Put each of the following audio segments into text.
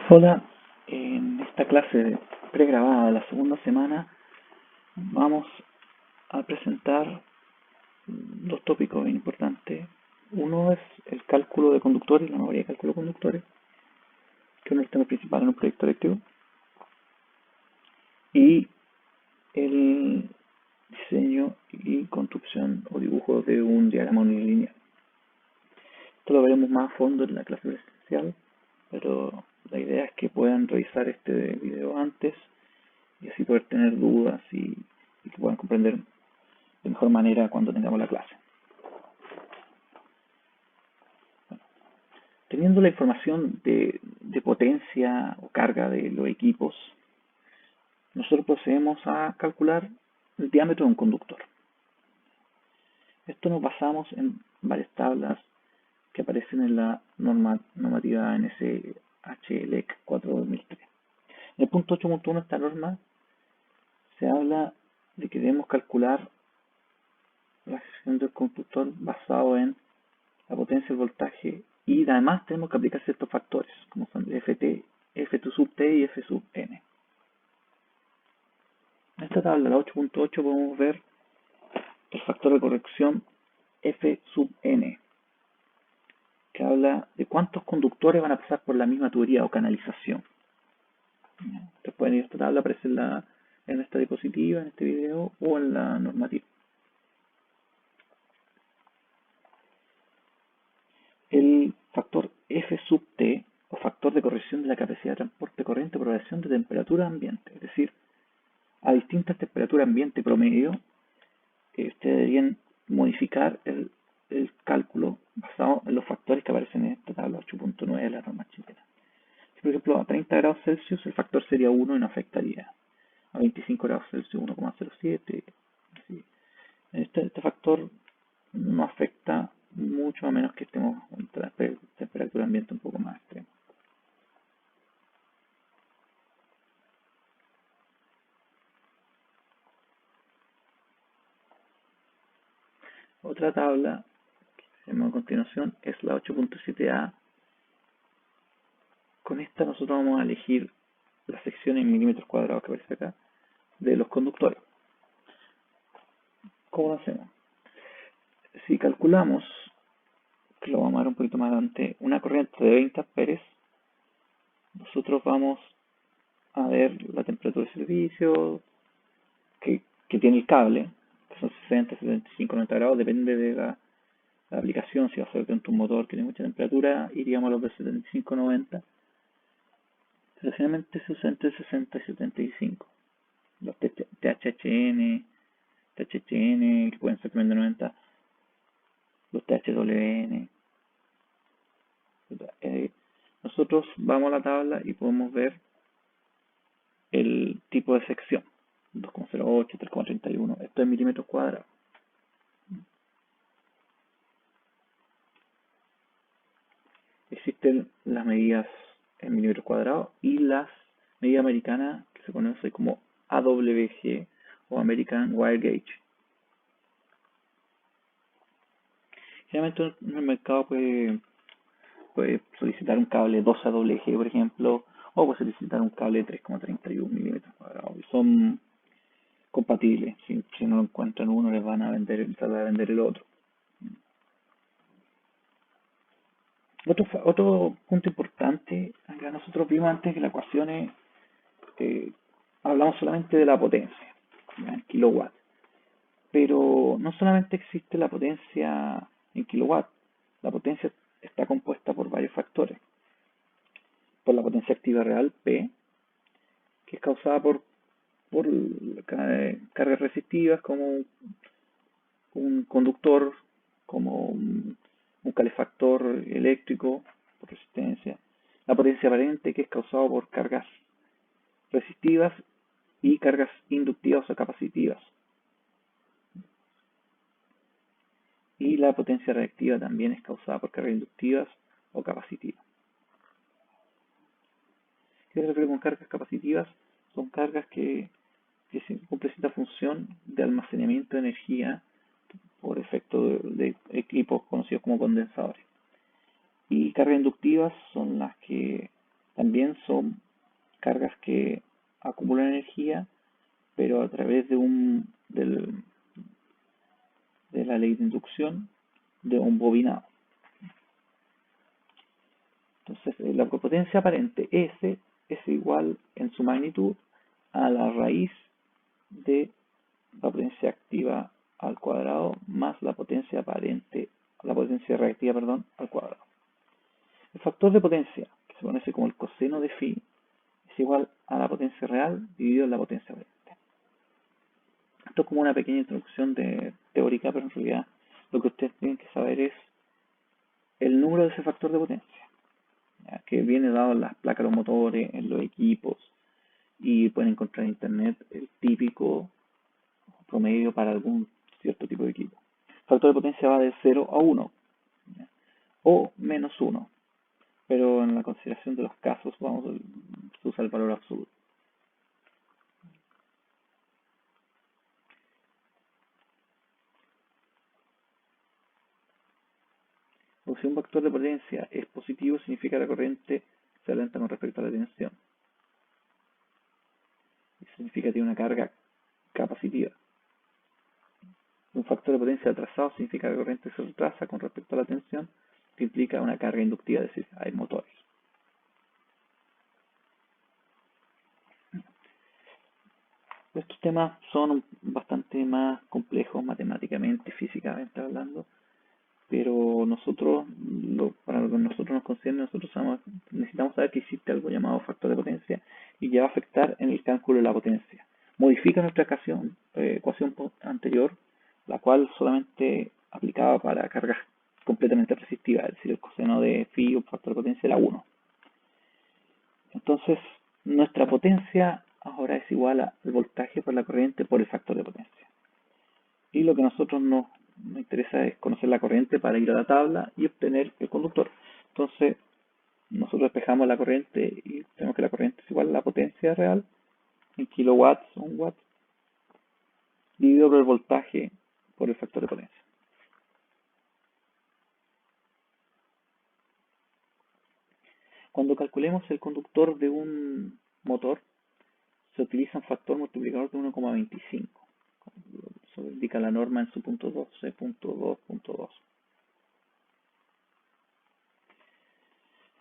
Hola, en esta clase pregrabada de la segunda semana vamos a presentar dos tópicos bien importantes. Uno es el cálculo de conductores, la memoria de cálculo de conductores, que es un tema principal en un proyecto electivo, y el diseño y construcción o dibujo de un diagrama unilineal. Esto lo veremos más a fondo en la clase presencial, pero la idea es que puedan revisar este video antes y así poder tener dudas y que puedan comprender de mejor manera cuando tengamos la clase. Bueno, teniendo la información de potencia o carga de los equipos, nosotros procedemos a calcular el diámetro de un conductor. Esto nos basamos en varias tablas que aparecen en la normativa NSH-LEC 4/2003. En el punto 8.1 de esta norma se habla de que debemos calcular la sección del conductor basado en la potencia, el voltaje, y además tenemos que aplicar ciertos factores, como son Ft, F2 sub t y F sub n. En esta tabla, la 8.8, podemos ver el factor de corrección F sub n, que habla de cuántos conductores van a pasar por la misma tubería o canalización. Ustedes pueden ir a esta tabla, aparece en esta diapositiva, en este video, o en la normativa. El factor F sub t, o factor de corrección de la capacidad de transporte corriente por variación de temperatura ambiente, es decir, a distintas temperaturas ambiente promedio, ustedes deberían modificar el cálculo basado en los factores que aparecen en esta tabla 8.9 de la norma chilena. Si, por ejemplo, a 30 grados Celsius el factor sería 1 y no afectaría. A 25 grados Celsius 1,07. Este factor no afecta mucho, a menos que estemos en temperatura ambiente un poco más extrema. Otra tabla que tenemos a continuación es la 8.7a. Con esta nosotros vamos a elegir la sección en milímetros cuadrados que aparece acá de los conductores. ¿Cómo lo hacemos? Si calculamos, que lo vamos a ver un poquito más adelante, una corriente de 20 amperes, nosotros vamos a ver la temperatura de servicio que tiene el cable, que son 60, 75, 90 grados, depende de la aplicación. Si va a ser dentro de un motor que tiene mucha temperatura, iríamos a los de 75, 90. Pero generalmente se usa entre 60 y 75. Los THN, que pueden ser también de 90, los THWN. Nosotros vamos a la tabla y podemos ver el tipo de sección: 2,08, 3,31. Esto es milímetros cuadrados. Existen las medidas en milímetros cuadrados y las medidas americanas, que se conoce como AWG o American Wire Gauge. Generalmente en el mercado puede solicitar un cable 12AWG, por ejemplo, o puede solicitar un cable de 3,31 milímetros cuadrados. Y son compatibles. Si no encuentran uno, les van a tratar de vender el otro. Otro punto importante, acá nosotros vimos antes que las ecuaciones hablamos solamente de la potencia, en kilowatts, pero no solamente existe la potencia en kilowatts, la potencia está compuesta por varios factores. Por la potencia activa real, P, que es causada por cargas resistivas como un conductor, como un calefactor eléctrico por resistencia. La potencia aparente, que es causada por cargas resistivas y cargas inductivas o capacitivas. Y la potencia reactiva también es causada por cargas inductivas o capacitivas. ¿Qué se refiere con cargas capacitivas? Son cargas que cumplen cierta función de almacenamiento de energía por efecto de equipos conocidos como condensadores. Y cargas inductivas son las que También son cargas que acumulan energía, pero a través de la ley de inducción de un bobinado. Entonces, la potencia aparente S es igual en su magnitud a la raíz de la potencia activa al cuadrado más la potencia reactiva, perdón, al cuadrado. El factor de potencia, que se conoce como el coseno de phi, es igual a la potencia real dividido en la potencia aparente. Esto es como una pequeña introducción teórica, pero en realidad lo que ustedes tienen que saber es el número de ese factor de potencia, ¿ya? Que viene dado en las placas de los motores, en los equipos, y pueden encontrar en internet el típico promedio para algún cierto tipo de equipo. El factor de potencia va de 0 a 1, ¿ya? O menos 1, pero en la consideración de los casos vamos a usar el valor absoluto. O si un factor de potencia es positivo, significa que la corriente se alenta con respecto a la tensión. Eso significa que tiene una carga capacitiva. Un factor de potencia atrasado significa que la corriente se retrasa con respecto a la tensión, que implica una carga inductiva, es decir, hay motores. Estos temas son bastante más complejos matemáticamente, físicamente hablando, pero para lo que nosotros nos concierne, necesitamos saber que existe algo llamado factor de potencia y que va a afectar en el cálculo de la potencia. Modifica nuestra ecuación anterior, la cual solamente aplicaba para cargas completamente resistivas, es decir, el coseno de phi o factor de potencia era 1. Entonces, nuestra potencia ahora es igual al voltaje por la corriente por el factor de potencia. Y lo que a nosotros nos interesa es conocer la corriente para ir a la tabla y obtener el conductor. Entonces, nosotros despejamos la corriente y tenemos que la corriente es igual a la potencia real en kilowatts o en watts dividido por el voltaje por el factor de potencia. Cuando calculemos el conductor de un motor, se utiliza un factor multiplicador de 1,25. Eso indica la norma en su punto 12.2.2.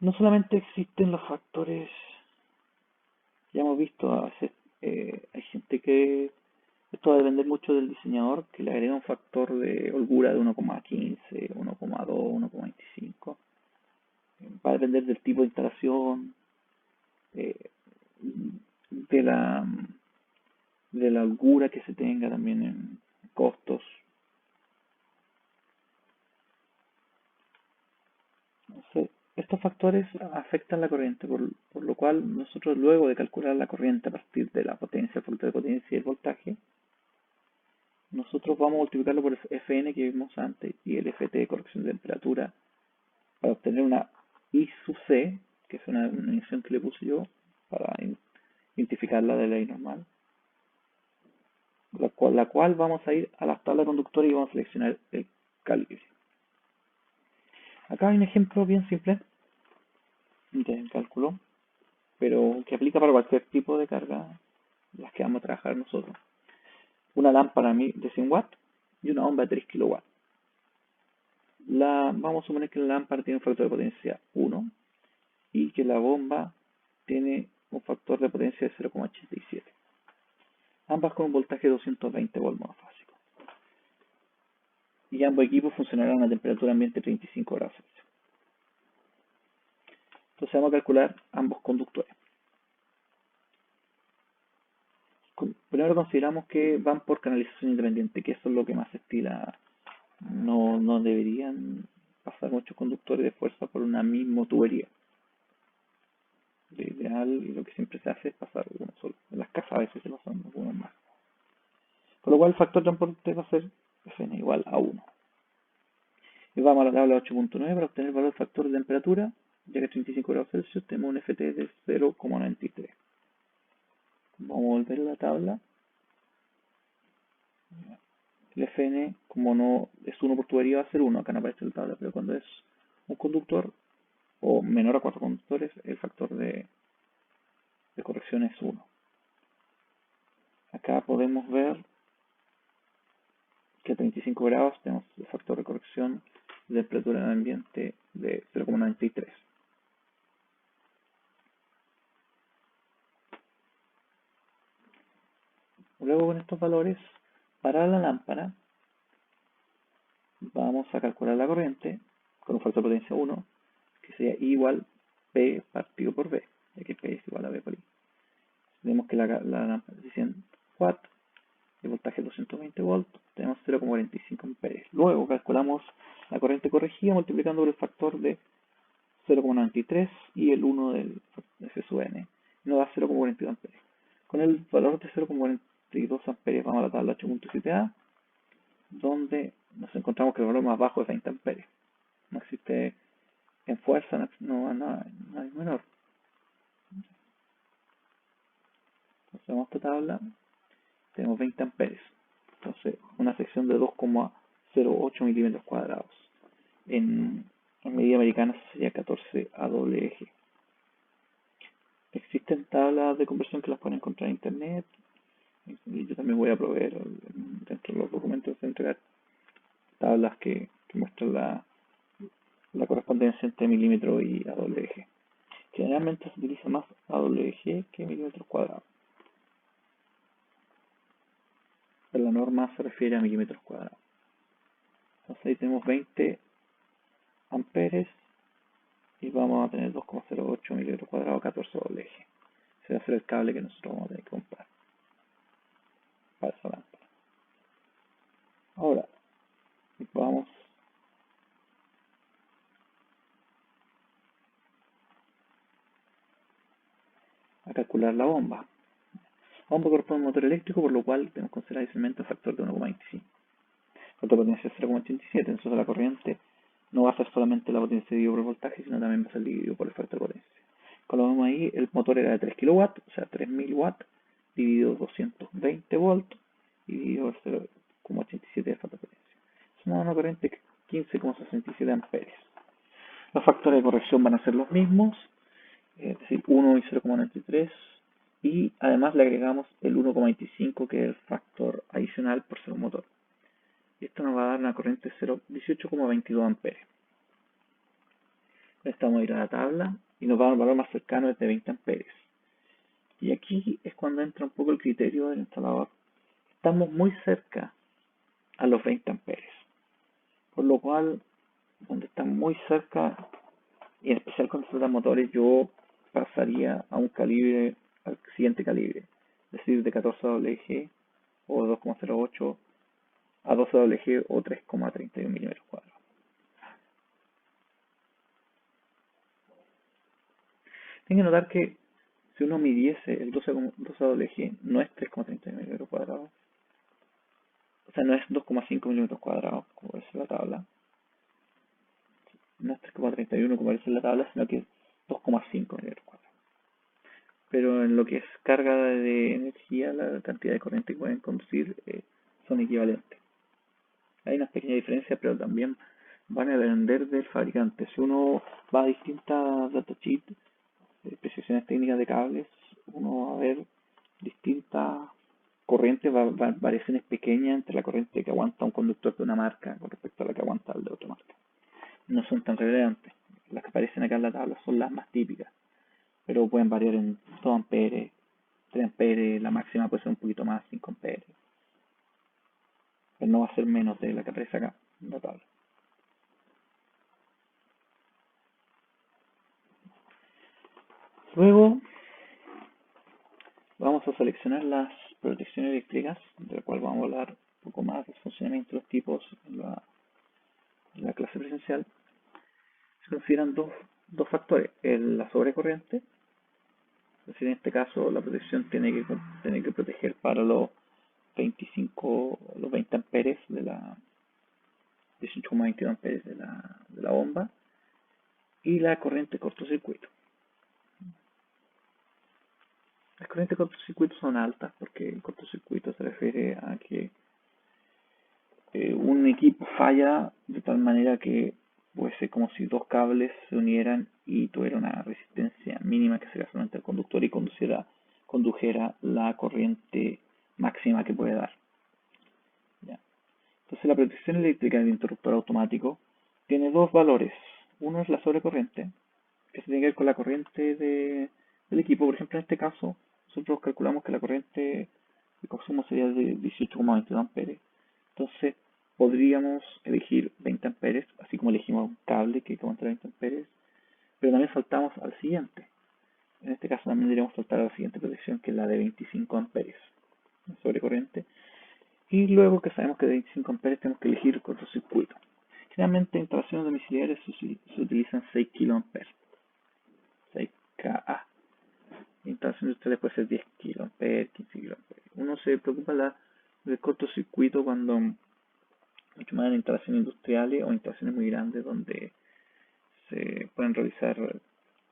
No solamente existen los factores, ya hemos visto, a veces hay gente que, esto va a depender mucho del diseñador, que le agrega un factor de holgura de 1,15, 1,2, 1,25. Va a depender del tipo de instalación, eh, de la holgura que se tenga también en costos. Entonces, estos factores afectan la corriente, por lo cual nosotros luego de calcular la corriente a partir de la potencia, el factor de potencia y el voltaje, nosotros vamos a multiplicarlo por el Fn que vimos antes y el Ft de corrección de temperatura para obtener una I sub C, que es una definición que le puse yo para identificarla de la I normal, la cual vamos a ir a las tablas de conductores y vamos a seleccionar el calibre. Acá hay un ejemplo bien simple de cálculo, pero que aplica para cualquier tipo de carga, las que vamos a trabajar nosotros. Una lámpara de 100 watts y una bomba de 3 kilowatts. Vamos a suponer que la lámpara tiene un factor de potencia 1 y que la bomba tiene un factor de potencia de 0,87. Ambas con un voltaje de 220 volts monofásico. Y ambos equipos funcionarán a temperatura ambiente de 35 grados Celsius. Entonces vamos a calcular ambos conductores. Primero consideramos que van por canalización independiente, que eso es lo que más se estila. No deberían pasar muchos conductores de fuerza por una misma tubería. Lo ideal y lo que siempre se hace es pasar uno solo. En las casas a veces se pasan uno más. Por lo cual el factor de transporte va a ser Fn igual a 1. Y vamos a la tabla 8.9 para obtener el valor del factor de temperatura, ya que 35 grados Celsius tenemos un Ft de 0,93. Vamos a volver a la tabla. El Fn, como no es 1 por tubería, va a ser 1. Acá no aparece la tabla, pero cuando es un conductor o menor a 4 conductores, el factor de de corrección es 1. Acá podemos ver que a 35 grados tenemos el factor de corrección de temperatura en el ambiente de 0,93. Luego con estos valores, para la lámpara, vamos a calcular la corriente con un factor de potencia 1, que sería I igual P partido por V, ya que P es igual a V por I. Tenemos que la lámpara es de 100 watts, el voltaje es 220 volts, tenemos 0,45 amperes. Luego calculamos la corriente corregida multiplicando por el factor de 0,93 y el 1 del F sub n, nos da 0,42 amperes. Con el valor de 0,42 amperes vamos a la tabla 8.7a, donde nos encontramos que el valor más bajo es 20 amperes. No existe en fuerza, no hay menor. Entonces vamos a esta tabla, tenemos 20 amperes. Entonces una sección de 2,08 milímetros cuadrados. En medida americana sería 14 a doble eje. Existen tablas de conversión que las pueden encontrar en internet. Y yo también voy a proveer dentro de los documentos de entregar tablas que muestran la correspondencia entre milímetro y a doble eje. Generalmente se utiliza más a doble eje que milímetros cuadrados. Pero la norma se refiere a milímetros cuadrados. Entonces ahí tenemos 20 amperes y vamos a tener 2,08 milímetros cuadrados, 14 doble eje. Ese va a ser el cable que nosotros vamos a tener que comprar para esa lámpara. Ahora, vamos a calcular la bomba. La bomba corresponde a un motor eléctrico, por lo cual tenemos que considerar inicialmente el factor de 1,25. El factor de potencia es 0,87, entonces la corriente no va a ser solamente la potencia dividido por el voltaje, sino también va a ser dividido por el factor de potencia. Como lo vemos ahí, el motor era de 3 kW, o sea, 3000 watts, dividido 220 volts, y dividido 0,87 de factor de potencia. Es una corriente de 15,67 amperes. Los factores de corrección van a ser los mismos, es decir, 1 y 0,93, y además le agregamos el 1,25, que es el factor adicional por ser un motor. Esto nos va a dar una corriente 18,22 amperes. Esta vamos a ir a la tabla y nos va a dar un valor más cercano de 20 amperes. Y aquí es cuando entra un poco el criterio del instalador. Estamos muy cerca a los 20 amperes. Por lo cual, donde está muy cerca, y en especial con estos motores, yo pasaría a un calibre, al siguiente calibre. Es decir, de 14 WG o 2,08 a 12 WG o 3,31 milímetros cuadrados. Tienen que notar que si uno midiese el 12 WG, no es 3,31 milímetros cuadrados. O sea, no es 2,5 milímetros cuadrados, como dice la tabla. No es 3,31 como dice la tabla, sino que es 2,5 milímetros cuadrados. Pero en lo que es carga de energía, la cantidad de corriente que pueden conducir son equivalentes. Hay una pequeña diferencia, pero también van a depender del fabricante. Si uno va a distintas datasheets, especificaciones técnicas de cables, uno va a ver distintas corrientes, variaciones pequeñas entre la corriente que aguanta un conductor de una marca con respecto a la que aguanta el de otra marca. No son tan relevantes. Las que aparecen acá en la tabla son las más típicas, pero pueden variar en 2 amperes, 3 amperes, la máxima puede ser un poquito más, 5 amperes. Pero no va a ser menos de la que aparece acá en la tabla. Luego vamos a seleccionar las protecciones eléctricas, de la cual vamos a hablar un poco más del funcionamiento de los tipos en la clase presencial. Se consideran dos factores, la sobrecorriente, es decir, en este caso la protección tiene que proteger para los 20 amperes de la 18,22 amperes de la bomba, y la corriente cortocircuito. Las corrientes de cortocircuito son altas porque el cortocircuito se refiere a que un equipo falla de tal manera que puede ser como si dos cables se unieran y tuviera una resistencia mínima que sería solamente el conductor y condujera la corriente máxima que puede dar. ¿Ya? Entonces la protección eléctrica del interruptor automático tiene dos valores. Uno es la sobrecorriente, que se tiene que ver con la corriente del equipo. Por ejemplo, en este caso, nosotros calculamos que la corriente de consumo sería de 18,22 amperes. Entonces, podríamos elegir 20 amperes, así como elegimos un cable que aguanta 20 amperes, pero también saltamos al siguiente. En este caso también deberíamos saltar a la siguiente protección, que es la de 25 amperes sobre corriente. Y luego que sabemos que de 25 amperes tenemos que elegir cortocircuito. Generalmente en instalaciones domiciliares se utilizan 6 kiloamperes, 6 kA. En instalaciones industriales puede ser 10 kiloamperes, 15 kiloamperes. Uno se preocupa del cortocircuito cuando mucho más en instalaciones industriales o instalaciones muy grandes donde se pueden realizar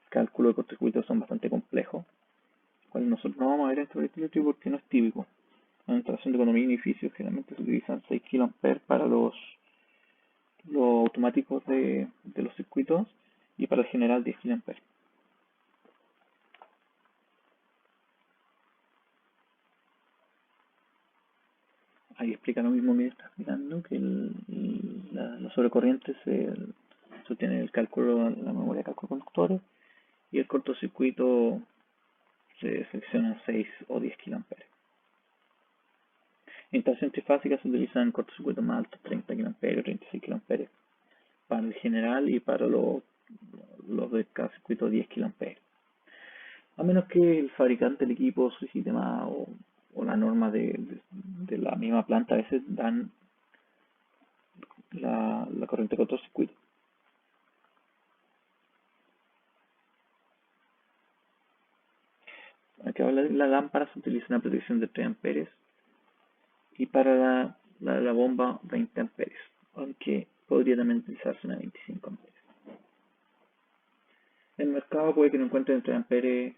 cálculos de cortocircuito que son bastante complejos, cuales nosotros no vamos a ver en este proyecto porque no es típico. En instalación de economía y edificios generalmente se utilizan 6 kA para los automáticos de los circuitos y para el general 10 kA. Ahí explica lo mismo, mira, está explicando que la sobrecorriente se sostiene el cálculo, la memoria de cálculo de conductores, y el cortocircuito se selecciona 6 o 10 kA. En instalación trifásica se utilizan cortocircuitos más altos, 30 kA, 36 kA, para el general y para los de cada circuito 10 kA. A menos que el fabricante del equipo solicite más o la norma de la misma planta a veces dan la corriente de cortocircuito. Aquí habla de la lámpara, se utiliza una protección de 3 amperes y para la bomba 20 amperes, aunque podría también utilizarse una 25 amperes. En el mercado puede que no encuentren 3 amperes,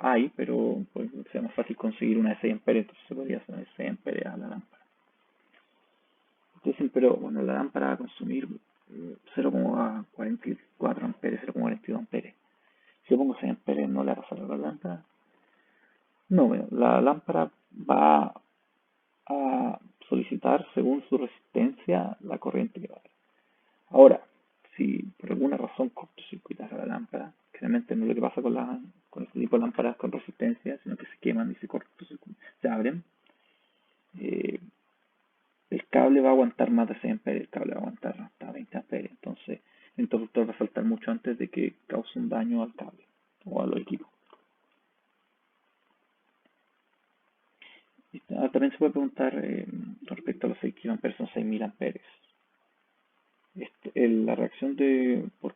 hay, pero pues, sea más fácil conseguir una de 6 amperes, entonces se podría hacer una de 6 amperes a la lámpara. Dicen, pero bueno, la lámpara va a consumir 0,44 amperes, 0,42 amperes. Si yo pongo 6 amperes, ¿no le va a pasar a la lámpara? No, bueno, la lámpara va a solicitar según su resistencia la corriente que va a dar. Ahora, si por alguna razón cortocircuitas a la lámpara, generalmente no es lo que pasa con este tipo de lámparas con resistencia, sino que se queman y se abren, eh, el cable va a aguantar más de 6 amperes, el cable va a aguantar hasta 20 amperes, entonces el interruptor va a saltar mucho antes de que cause un daño al cable o a los equipos. También se puede preguntar respecto a los 6 kA, son 6000 amperes. La reacción por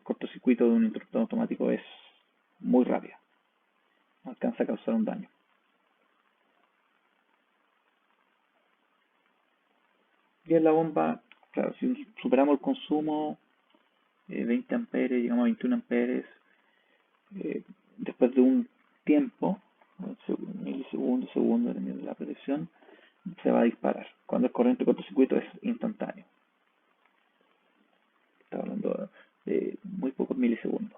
cortocircuito de un interruptor automático es muy rápida, alcanza a causar un daño. Y en la bomba, claro, si superamos el consumo, 20 amperes, llegamos a 21 amperes, después de un tiempo, milisegundos, segundos, dependiendo de la protección, se va a disparar. Cuando el corriente de cortocircuito es instantáneo. Está hablando de muy pocos milisegundos.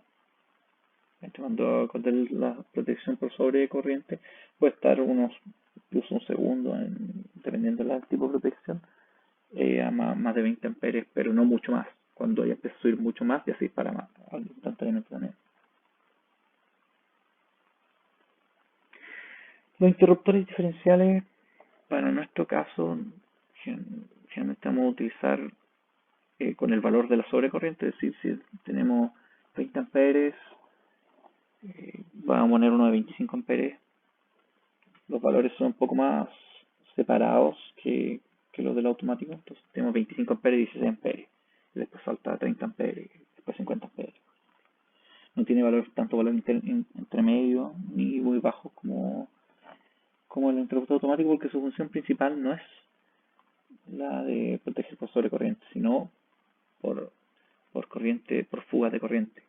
Cuando la protección por sobrecorriente puede estar incluso un segundo, dependiendo del tipo de protección, a más de 20 amperes, pero no mucho más. Cuando ya empieza a subir mucho más, ya se dispara más, instantáneamente también. Los interruptores diferenciales, para nuestro caso, generalmente vamos a utilizar con el valor de la sobrecorriente, es decir, si tenemos 20 amperes, vamos a poner uno de 25 amperes. Los valores son un poco más separados que los del automático, entonces tenemos 25 amperes y 16 amperes, y después salta 30 amperes, después 50 amperes. No tiene tanto valor entre medio ni muy bajo como el interruptor automático, porque su función principal no es la de proteger por sobrecorriente, sino por corriente, por fugas de corriente,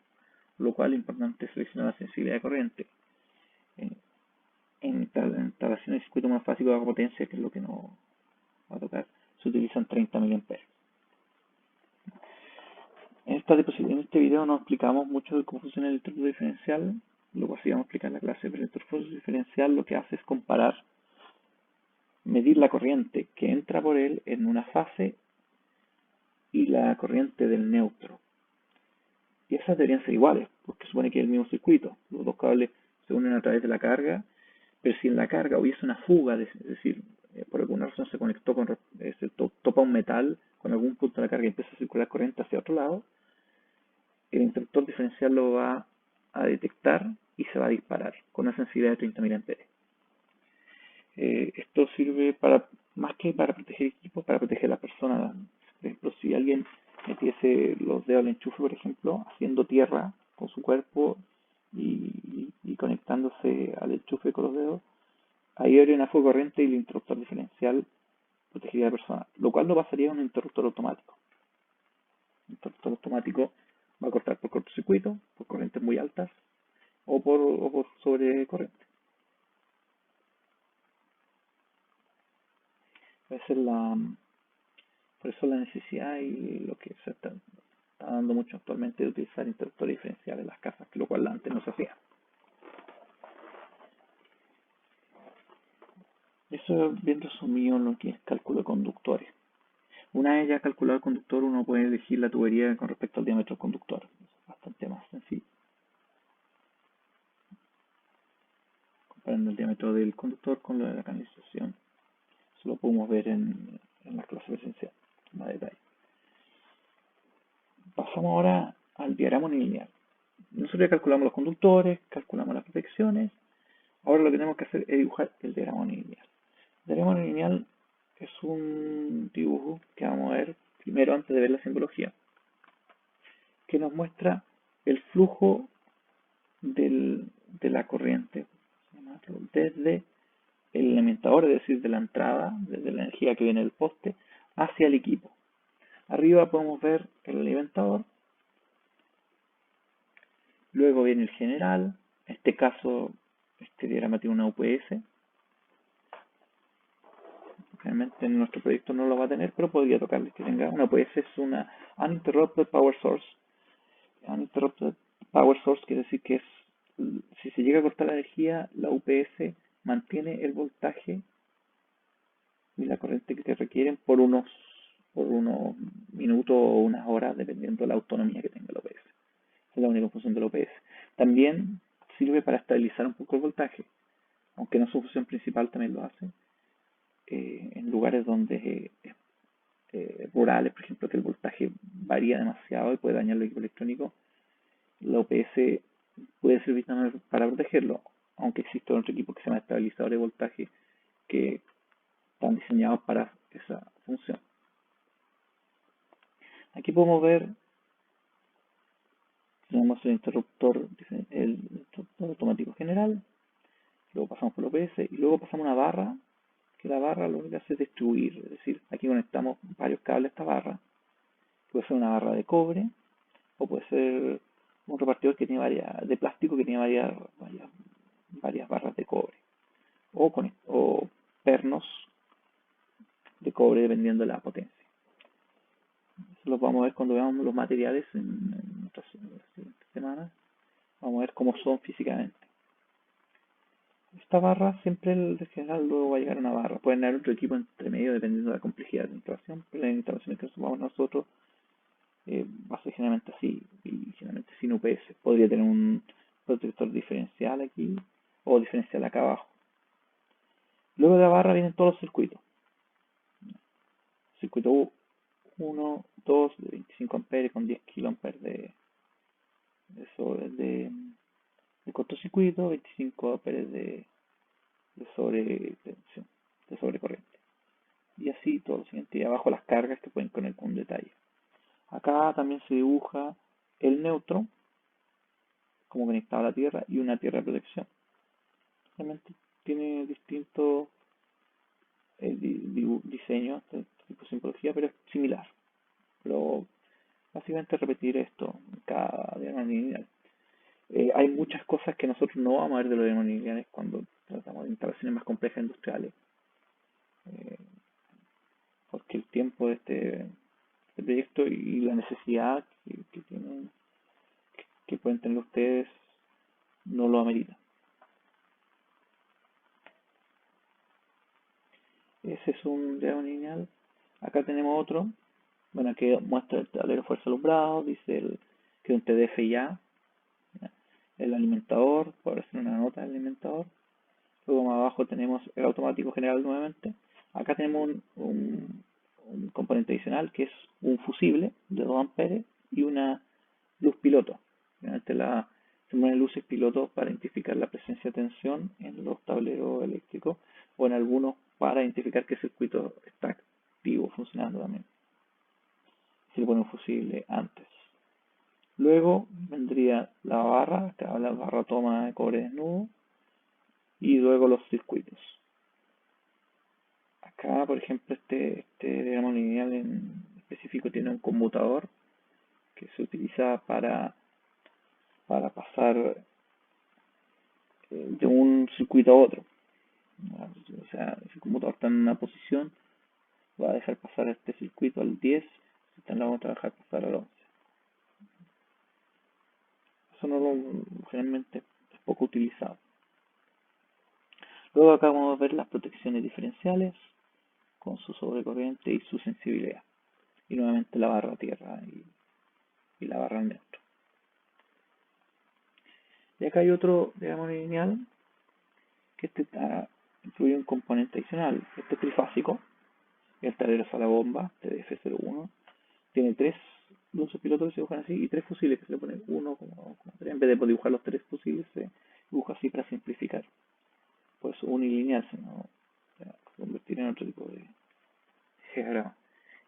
lo cual es importante seleccionar la sensibilidad de corriente. En instalaciones de circuito más fácil de baja potencia, que es lo que nos va a tocar, se utilizan 30 mA. En En este video no explicamos mucho de cómo funciona el interruptor diferencial, luego sí vamos a explicar en la clase, pero el interruptor diferencial lo que hace es comparar, medir la corriente que entra por él en una fase y la corriente del neutro. Y esas deberían ser iguales, porque supone que es el mismo circuito. Los dos cables se unen a través de la carga, pero si en la carga hubiese una fuga, es decir, por alguna razón se conectó con, se topa un metal con algún punto de la carga y empieza a circular corriente hacia otro lado, el interruptor diferencial lo va a detectar y se va a disparar con una sensibilidad de 30 mA. Esto sirve para, más que para proteger equipos, para proteger a la persona. Por ejemplo, si alguien metiese los dedos al enchufe, por ejemplo, haciendo tierra con su cuerpo y conectándose al enchufe con los dedos, ahí habría una fuga corriente y el interruptor diferencial protegería a la persona, lo cual no pasaría a un interruptor automático. Un interruptor automático va a cortar por cortocircuito, por corrientes muy altas o por sobrecorriente. Esa es por eso la necesidad y lo que se está dando mucho actualmente de utilizar interruptores diferenciales en las casas, lo cual antes no se hacía. Eso es bien resumido en lo que es cálculo de conductores. Una vez ya calculado el conductor, uno puede elegir la tubería con respecto al diámetro del conductor. Es bastante más sencillo. Comparando el diámetro del conductor con lo de la canalización. Eso lo podemos ver en la clase presencial, en más detalle. Pasamos ahora al diagrama lineal. Nosotros ya calculamos los conductores, calculamos las protecciones. Ahora lo que tenemos que hacer es dibujar el diagrama lineal. El diagrama lineal es un dibujo que vamos a ver primero antes de ver la simbología, que nos muestra el flujo de la corriente desde el alimentador, es decir, de la entrada, desde la energía que viene del poste, hacia el equipo. Arriba podemos ver el alimentador, luego viene el general, en este caso este diagrama tiene una UPS, realmente en nuestro proyecto no lo va a tener, pero podría tocarle que tenga una UPS, es una Uninterrupted Power Source. Uninterrupted Power Source quiere decir que si se llega a cortar la energía, la UPS mantiene el voltaje y la corriente que requieren por unos minutos o unas horas, dependiendo de la autonomía que tenga la UPS. Esa es la única función de la UPS. También sirve para estabilizar un poco el voltaje, aunque no su función principal también lo hace. En lugares donde rurales, por ejemplo, que el voltaje varía demasiado y puede dañar el equipo electrónico, la UPS puede servir también para protegerlo, aunque existe otro equipo que se llama estabilizador de voltaje que están diseñados para esa función. Aquí podemos ver, tenemos el interruptor automático general, luego pasamos por el OPS y luego pasamos a una barra, que la barra lo único que hace es distribuir, es decir, aquí conectamos varios cables a esta barra, puede ser una barra de cobre o puede ser un repartidor que tiene de plástico que tiene varias barras de cobre o pernos de cobre dependiendo de la potencia. Eso lo vamos a ver cuando veamos los materiales en otras semanas. Vamos a ver cómo son físicamente. Esta barra siempre el general luego va a llegar a una barra. Pueden haber otro equipo entre medio dependiendo de la complejidad de la instalación, pero en la instalación que vamos nosotros va a ser generalmente así y generalmente sin UPS. Podría tener un protector diferencial aquí o diferencial acá abajo. Luego de la barra vienen todos los circuitos. Circuito 1, 2 de 25 amperes con 10 kiloamperes de cortocircuito, 25 amperes de sobretensión, de sobrecorriente. Y así todo lo siguiente. Y abajo las cargas que pueden poner con detalle. Acá también se dibuja el neutro como conectado a la tierra y una tierra de protección. Realmente tiene distintos diseños, tipo de simbología, pero es similar. Pero básicamente repetir esto en cada diagrama lineal. Hay muchas cosas que nosotros no vamos a ver de los diagramas lineales cuando tratamos de instalaciones más complejas industriales. Porque el tiempo de este proyecto y la necesidad que tiene pueden tener ustedes no lo amerita. Ese es un diagrama lineal. Acá tenemos otro, bueno, que muestra el tablero de fuerza alumbrado, dice que es un TDFIA, el alimentador, por hacer una nota del alimentador. Luego más abajo tenemos el automático general nuevamente. Acá tenemos un componente adicional que es un fusible de 2 amperes y una luz piloto. Obviamente se ponen luces pilotos para identificar la presencia de tensión en los tableros eléctricos o en algunos para identificar qué circuito está activo, funcionando también. Se le pone un fusible antes. Luego vendría la barra, acá la barra toma de cobre desnudo, y luego los circuitos. Acá, por ejemplo, este diagrama lineal en específico tiene un conmutador que se utiliza para pasar de un circuito a otro. O sea, si el conmutador está en una posición, va a dejar pasar este circuito al 10, si está en la otra, va a dejar pasar al 11. Eso generalmente es poco utilizado. Luego acá vamos a ver las protecciones diferenciales con su sobrecorriente y su sensibilidad. Y nuevamente la barra tierra y la barra neutro. Y acá hay otro diagrama lineal que incluye un componente adicional. Este es trifásico, el tablero sala bomba, TDF01, tiene 3 luces pilotos que se dibujan así y 3 fusibles que se le ponen 1, 3. En vez de dibujar los 3 fusibles, se dibuja así para simplificar. Por eso unilineal, sino convertir en otro tipo de diagrama.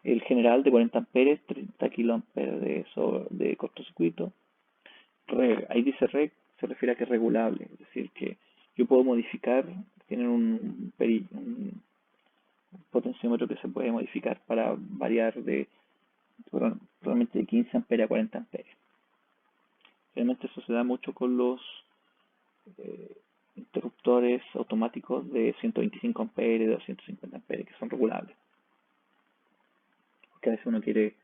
El general de 40 amperes, 30 kiloamperes de cortocircuito. Ahí dice reg, se refiere a que es regulable, es decir, que yo puedo modificar, tienen un potenciómetro que se puede modificar para variar probablemente de 15 amperes a 40 amperes. Realmente eso se da mucho con los interruptores automáticos de 125 amperes, de 250 amperes, que son regulables. Porque a veces uno quiere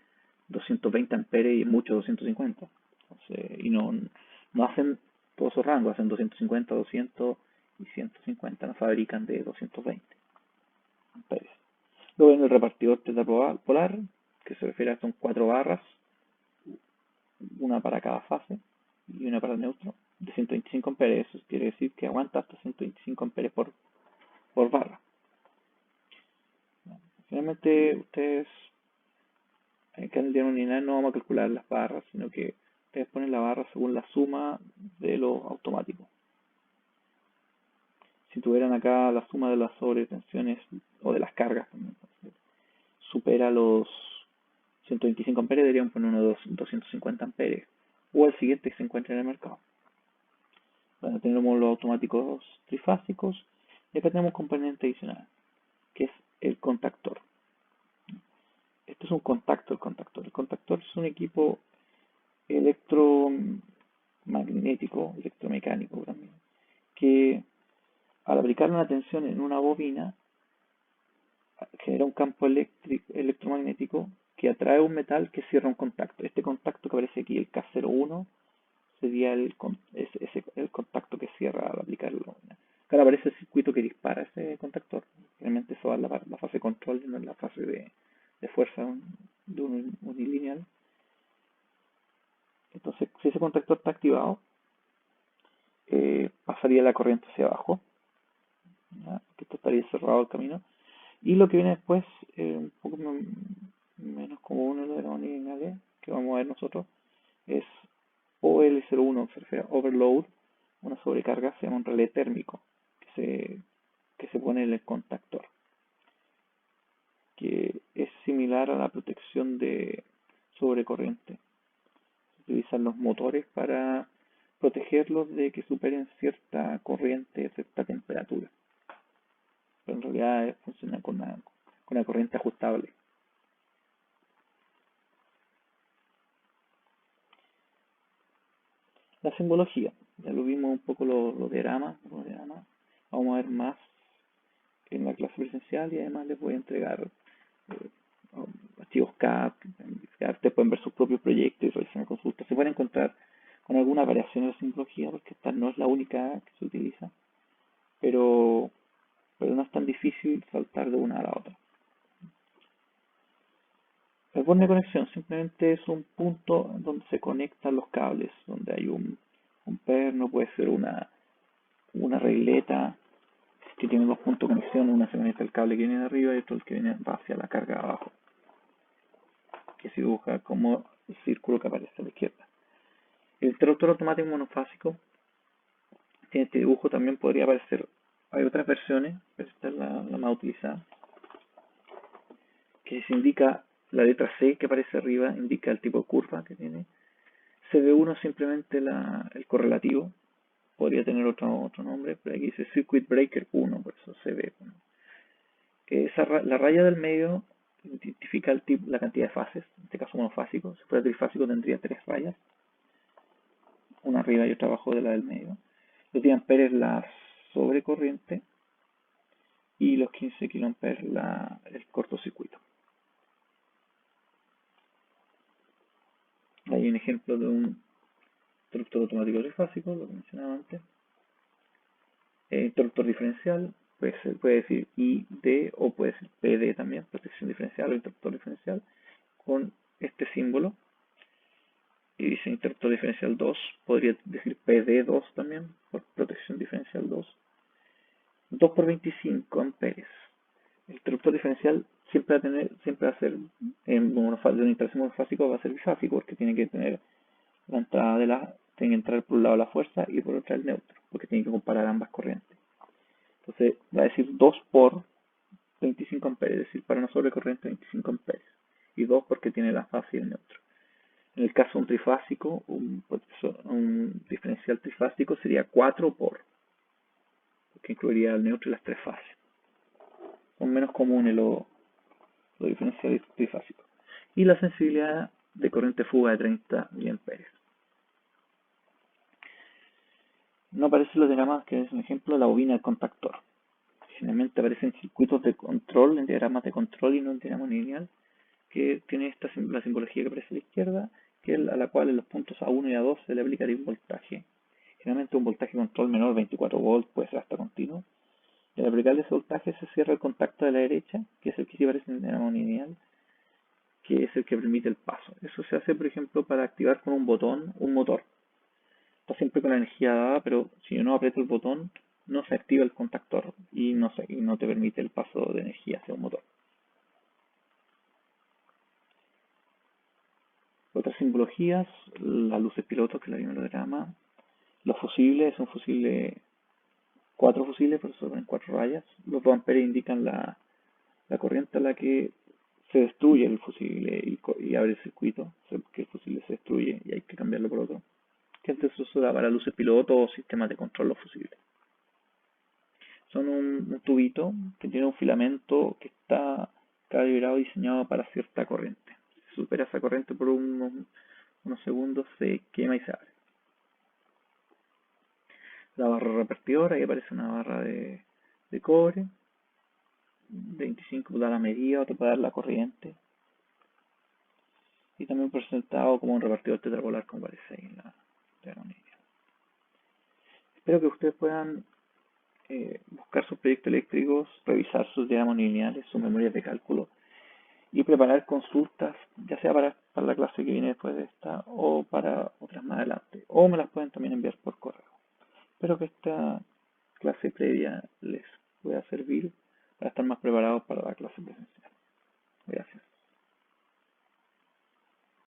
220 amperes y mucho 250. Entonces, y no hacen todos esos rangos, hacen 250, 200 y 150, no fabrican de 220 amperes. Luego viene el repartidor tetrapolar, que se refiere a son 4 barras, una para cada fase y una para el neutro, de 125 amperes. Eso quiere decir que aguanta hasta 125 amperes por barra. Finalmente, ustedes en el diagrama lineal no vamos a calcular las barras, sino que ustedes ponen la barra según la suma de los automáticos. Si tuvieran acá la suma de las sobretensiones o de las cargas también, supera los 125 amperes, deberían poner unos 250 amperes o el siguiente que se encuentre en el mercado. Bueno, tenemos los automáticos trifásicos y acá tenemos un componente adicional que es el contactor. Este es un contactor. El contactor es un equipo electromagnético, electromecánico también, que al aplicar una tensión en una bobina genera un campo electromagnético que atrae un metal que cierra un contacto. Este contacto que aparece aquí, el K01, sería el contacto que cierra al aplicar la bobina. Acá aparece el circuito que dispara ese contactor. Realmente eso va en la fase de control y no en la fase de fuerza de un unilineal. Entonces, si ese contactor está activado, pasaría la corriente hacia abajo, que esto estaría cerrado el camino. Y lo que viene después, un poco menos común en los lineales que vamos a ver nosotros, es OL01, que se refiere a overload, una sobrecarga, se llama un relé térmico, que se pone en el contactor, que es similar a la protección de sobrecorriente. Se utilizan los motores para protegerlos de que superen cierta corriente, cierta temperatura. Pero en realidad funciona con una corriente ajustable. La simbología, ya lo vimos un poco los diagramas. Vamos a ver más en la clase presencial y además les voy a entregar archivos CAD. Ustedes pueden ver sus propios proyectos y realizar consultas. Se pueden encontrar con alguna variación de la simbología, porque esta no es la única que se utiliza, pero, pero no es tan difícil saltar de una a la otra. El borde de conexión simplemente es un punto donde se conectan los cables, donde hay un perno, puede ser una regleta que tiene dos puntos de conexión, una se conecta el cable que viene de arriba y otro el que viene hacia la carga de abajo, que se dibuja como el círculo que aparece a la izquierda. El interruptor automático monofásico tiene este dibujo, también podría aparecer, hay otras versiones, pero esta es la más utilizada, que se indica la letra C que aparece arriba, indica el tipo de curva que tiene. CB1 simplemente el correlativo, podría tener otro nombre, pero aquí dice Circuit Breaker 1, por eso CB1. Que la raya del medio identifica la cantidad de fases, en este caso monofásico. Si fuera trifásico tendría 3 rayas, una arriba y otra abajo de la del medio. Los 10 amperes la sobrecorriente y los 15 kiloamperes el cortocircuito. Hay un ejemplo de un interruptor automático trifásico, lo que mencionaba antes. Interruptor diferencial, puede decir ID o puede ser PD también, protección diferencial o interruptor diferencial, con este símbolo. Y dice interruptor diferencial 2, podría decir PD2 también, por protección diferencial 2. 2 por 25 amperes. El interruptor diferencial siempre va a ser, de una instalación monofásico va a ser bifásico, porque tiene que tener la entrada tiene que entrar por un lado la fuerza y por otro el neutro, porque tiene que comparar ambas corrientes. Entonces va a decir 2 por 25 amperes, es decir, para una sobrecorriente 25 amperes. Y 2 porque tiene la fase y el neutro. En el caso de un trifásico, un diferencial trifásico sería 4 por, que incluiría el neutro y las 3 fases. Son menos comunes los diferenciales trifásicos. Y la sensibilidad de corriente fuga de 30 mA. No aparecen los diagramas, que es un ejemplo, la bobina del contactor. Generalmente aparecen circuitos de control, en diagramas de control y no en diagrama lineal, que tiene la simbología que aparece a la izquierda, que es a la cual en los puntos A1 y A2 se le aplicaría un voltaje. Generalmente un voltaje control menor de 24 volts, puede ser hasta continuo. Y al aplicarle ese voltaje se cierra el contacto de la derecha, que es el que sí aparece en el diagrama lineal, que es el que permite el paso. Eso se hace, por ejemplo, para activar con un botón un motor. Está siempre con la energía dada, pero si yo no aprieto el botón, no se activa el contactor y no te permite el paso de energía hacia un motor. Otras simbologías, las luces pilotos, que es la vimos en el diagrama. Los fusibles, es un fusible, 4 fusibles, por eso ponen 4 rayas. Los 2 amperes indican la corriente a la que se destruye el fusible y abre el circuito, que el fusible se destruye y hay que cambiarlo por otro, que antes se usaba para luces piloto o sistemas de control los fusibles. Son un tubito que tiene un filamento que está calibrado y diseñado para cierta corriente. Si supera esa corriente por unos segundos, se quema y se abre. La barra repartidora, ahí aparece una barra de cobre. 25 da la medida, otro para dar la corriente. Y también presentado como un repartidor tetrapolar, como aparece ahí en la diagrama. Espero que ustedes puedan buscar sus proyectos eléctricos, revisar sus diagramas lineales, sus memorias de cálculo y preparar consultas, ya sea para la clase que viene después de esta o para otras más adelante. O me las pueden también enviar por correo. Espero que esta clase previa les pueda servir